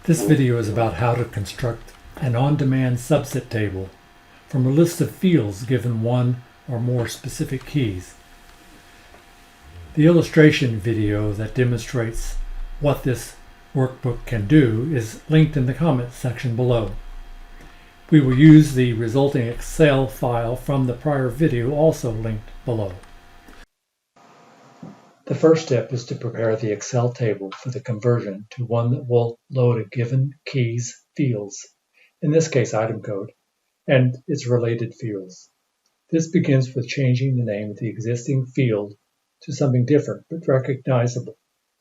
This video is about how to construct an on-demand subset table from a list of fields given one or more specific keys. The illustration video that demonstrates what this workbook can do is linked in the comments section below. We will use the resulting Excel file from the prior video also linked below. The first step is to prepare the Excel table for the conversion to one that will load a given key's fields, in this case item code, and its related fields. This begins with changing the name of the existing field to something different but recognizable.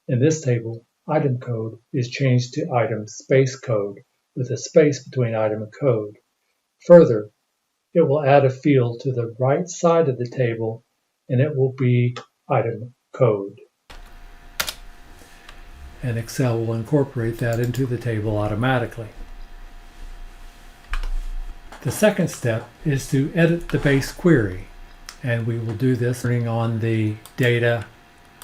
In this table, item code is changed to item space code with a space between item and code. Further, it will add a field to the right side of the table, and it will be item code. And Excel will incorporate that into the table automatically. The second step is to edit the base query, and we will do this turning on the data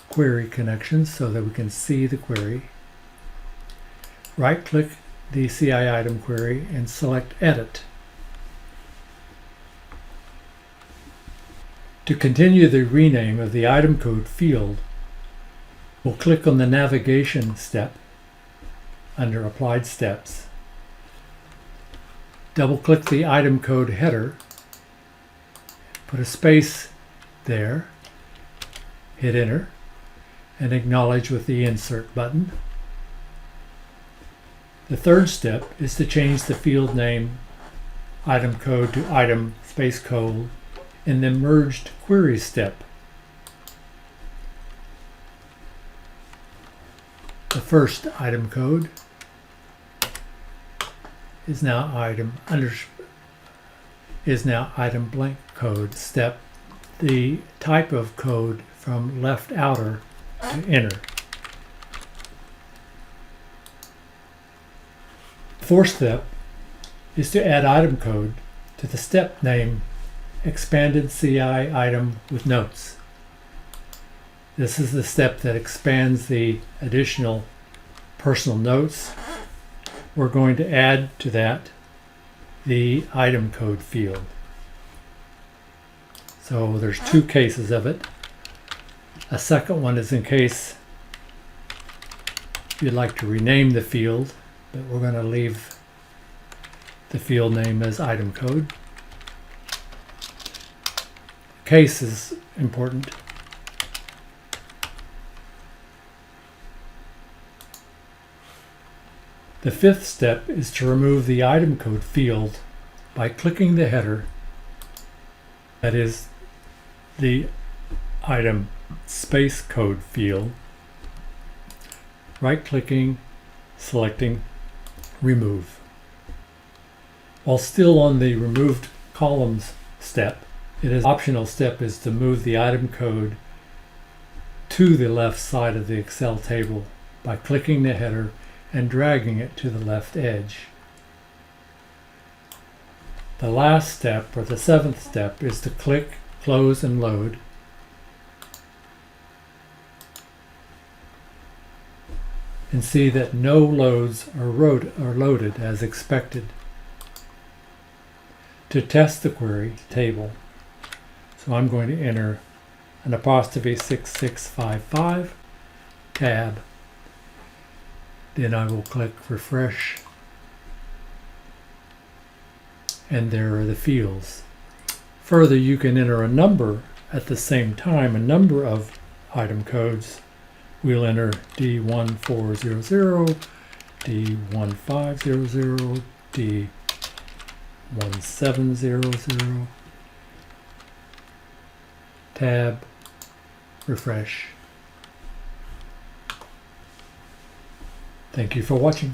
query connections so that we can see the query. Right-click the CI item query and select Edit. To continue the rename of the item code field, we'll click on the navigation step under Applied Steps. Double-click the item code header, put a space there, hit Enter, and acknowledge with the Insert button. The third step is to change the field name item code to item space code in the merged query step. The first item code is now item blank code step, the type of code from left outer to inner. The fourth step is to add item code to the step name expanded CI item with notes. This is the step that expands the additional personal notes. We're going to add to that the item code field. So there's two cases of it. A second one is in case you'd like to rename the field, but we're going to leave the field name as item code. Case is important. The fifth step is to remove the item code field by clicking the header, that is the item space code field, right-clicking, selecting Remove. While still on the removed columns step, optional step is to move the item code to the left side of the Excel table by clicking the header and dragging it to the left edge. The last step, or the seventh step, is to click, close, and load. And see that no loads are loaded as expected. To test the query table, so I'm going to enter an apostrophe 6655 tab. Then I will click refresh, and there are the fields. Further, you can enter a number at the same time, a number of item codes. We'll enter D1400, D1500, D1700, tab, refresh. Thank you for watching.